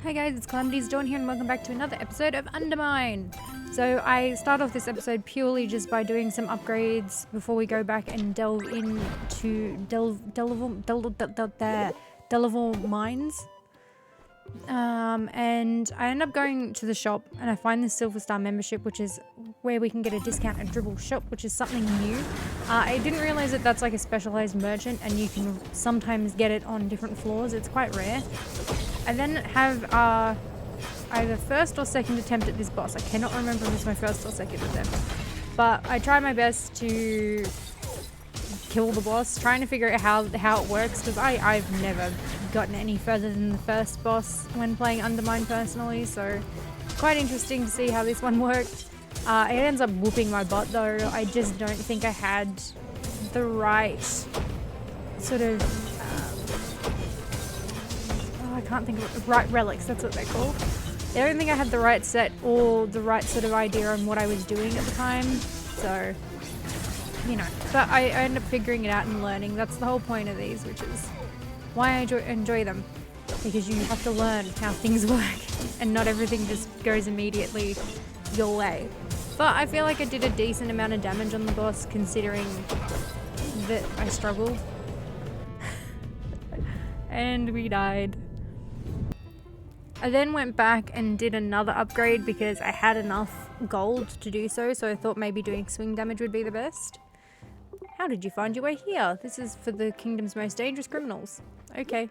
Hi guys, it's CalamitiesDawn here and welcome back to another episode of Undermine. So I start off this episode purely just by doing some upgrades before we go back and delve into Delvemore mines. And I end up going to the shop and I find this Silver Star membership, which is where we can get a discount at Dribble Shop, which is something new. I didn't realize that that's like a specialized merchant and you can sometimes get it on different floors. It's quite rare. I then have either first or second attempt at this boss. I cannot remember if it's my first or second attempt. But I try my best to kill the boss, trying to figure out how it works, because I've never gotten any further than the first boss when playing Undermine personally, so quite interesting to see how this one worked. It ends up whooping my butt though. I just don't think I had the right sort of I can't think of it. Right relics, that's what they're called. I don't think I had the right set or the right sort of idea on what I was doing at the time, so, you know. But I end up figuring it out and learning. That's the whole point of these, which is why I enjoy them. Because you have to learn how things work, and not everything just goes immediately your way. But I feel like I did a decent amount of damage on the boss, considering that I struggled. And we died. I then went back and did another upgrade because I had enough gold to do so, so I thought maybe doing swing damage would be the best. How did you find your way here? This is for the kingdom's most dangerous criminals. Okay.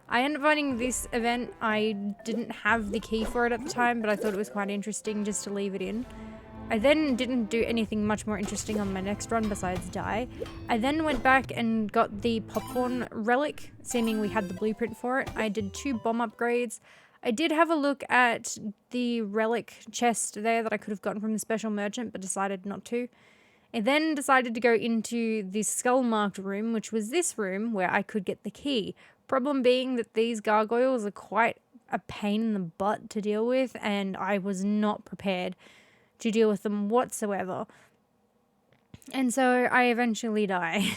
I ended up finding this event. I didn't have the key for it at the time, but I thought it was quite interesting just to leave it in. I then didn't do anything much more interesting on my next run besides die. I then went back and got the popcorn relic, seeming we had the blueprint for it. I did 2 bomb upgrades. I did have a look at the relic chest there that I could have gotten from the special merchant, but decided not to. I then decided to go into the skull-marked room, which was this room where I could get the key. Problem being that these gargoyles are quite a pain in the butt to deal with, and I was not prepared to deal with them whatsoever. And so I eventually die.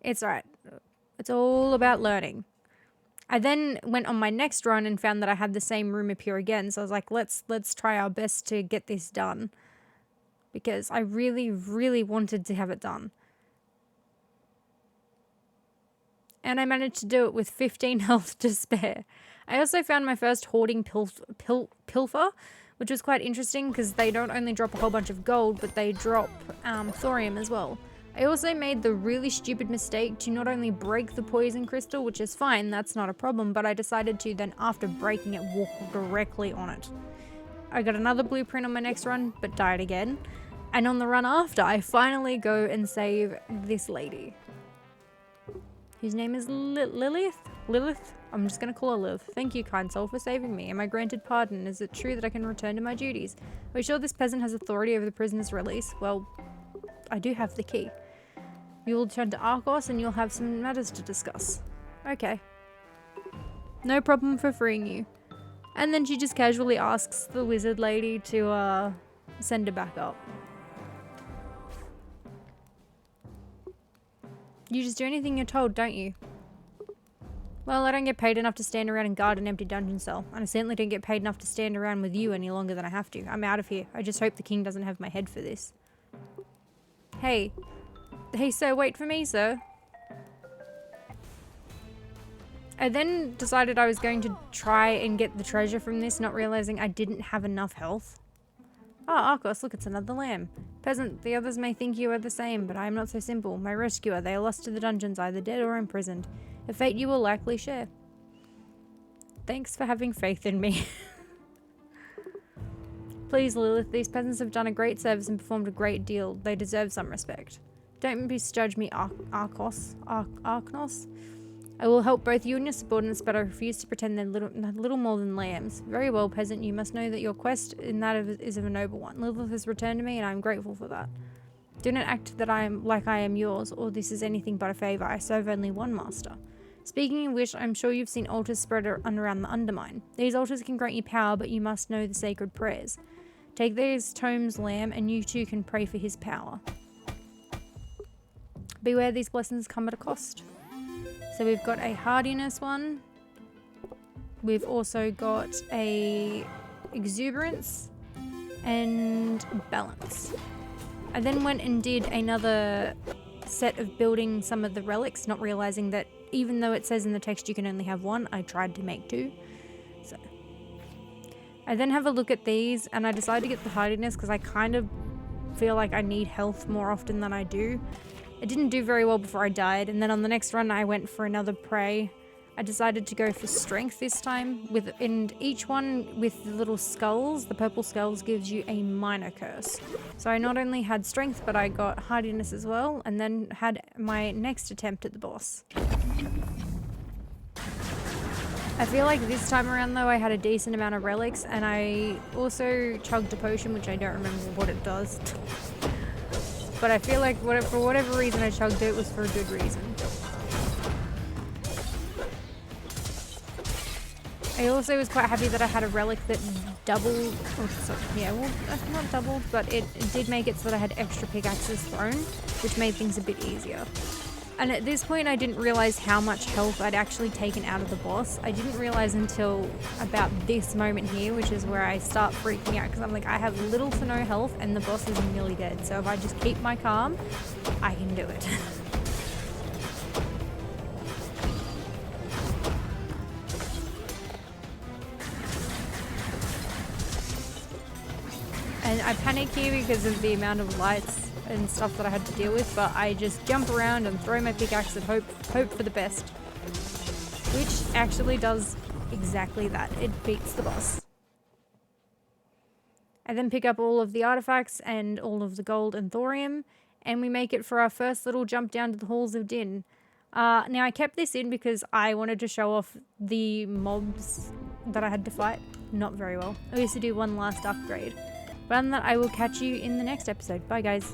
It's alright. It's all about learning. I then went on my next run and found that I had the same room appear again. So I was like, let's try our best to get this done. Because I really, really wanted to have it done. And I managed to do it with 15 health to spare. I also found my first hoarding pilfer, which was quite interesting because they don't only drop a whole bunch of gold, but they drop thorium as well. I also made the really stupid mistake to not only break the poison crystal, which is fine, that's not a problem, but I decided to then, after breaking it, walk directly on it. I got another blueprint on my next run, but died again. And on the run after, I finally go and save this lady, whose name is Lilith? Lilith? I'm just going to call her Liv. Thank you, kind soul, for saving me. Am I granted pardon? Is it true that I can return to my duties? Are we sure this peasant has authority over the prisoner's release? Well, I do have the key. You will turn to Arcos and you'll have some matters to discuss. Okay. No problem for freeing you. And then she just casually asks the wizard lady to send her back up. You just do anything you're told, don't you? Well, I don't get paid enough to stand around and guard an empty dungeon cell. And I certainly don't get paid enough to stand around with you any longer than I have to. I'm out of here. I just hope the king doesn't have my head for this. Hey. Hey, sir, wait for me, sir. I then decided I was going to try and get the treasure from this, not realizing I didn't have enough health. Oh, Arcos, look, it's another lamb. Peasant, the others may think you are the same, but I am not so simple. My rescuer, they are lost to the dungeons, either dead or imprisoned. A fate you will likely share. Thanks for having faith in me. Please, Lilith, these peasants have done a great service and performed a great deal. They deserve some respect. Don't misjudge me, Arcos. I will help both you and your subordinates, but I refuse to pretend they're little more than lambs. Very well, peasant, you must know that your quest in that is of a noble one. Lilith has returned to me, and I am grateful for that. Do not act that I am yours, or this is anything but a favor. I serve only one master. Speaking of which, I'm sure you've seen altars spread around the Undermine. These altars can grant you power, but you must know the sacred prayers. Take these tomes, lamb, and you too can pray for his power. Beware, these blessings come at a cost. So we've got a hardiness one. We've also got a exuberance and balance. I then went and did another set of building some of the relics, not realizing that even though it says in the text you can only have one, I tried to make two. So I then have a look at these and I decided to get the hardiness because I kind of feel like I need health more often than I do. It didn't do very well before I died, and then on the next run I went for another prey. I decided to go for strength this time, and each one with the little skulls, the purple skulls, gives you a minor curse. So I not only had strength, but I got hardiness as well, and then had my next attempt at the boss. I feel like this time around though I had a decent amount of relics, and I also chugged a potion, which I don't remember what it does. But I feel like for whatever reason I chugged it, it was for a good reason. I also was quite happy that I had a relic that doubled, not doubled, but it did make it so that I had extra pickaxes thrown, which made things a bit easier. And at this point I didn't realize how much health I'd actually taken out of the boss. I didn't realize until about this moment here, which is where I start freaking out because I'm like, I have little to no health and the boss is nearly dead. So if I just keep my calm, I can do it. And I panic here because of the amount of lights and stuff that I had to deal with, but I just jump around and throw my pickaxe and hope for the best. Which actually does exactly that. It beats the boss. I then pick up all of the artifacts and all of the gold and thorium, and we make it for our first little jump down to the halls of Din. Now I kept this in because I wanted to show off the mobs that I had to fight. Not very well. I used to do one last upgrade. But other than that, I will catch you in the next episode. Bye guys.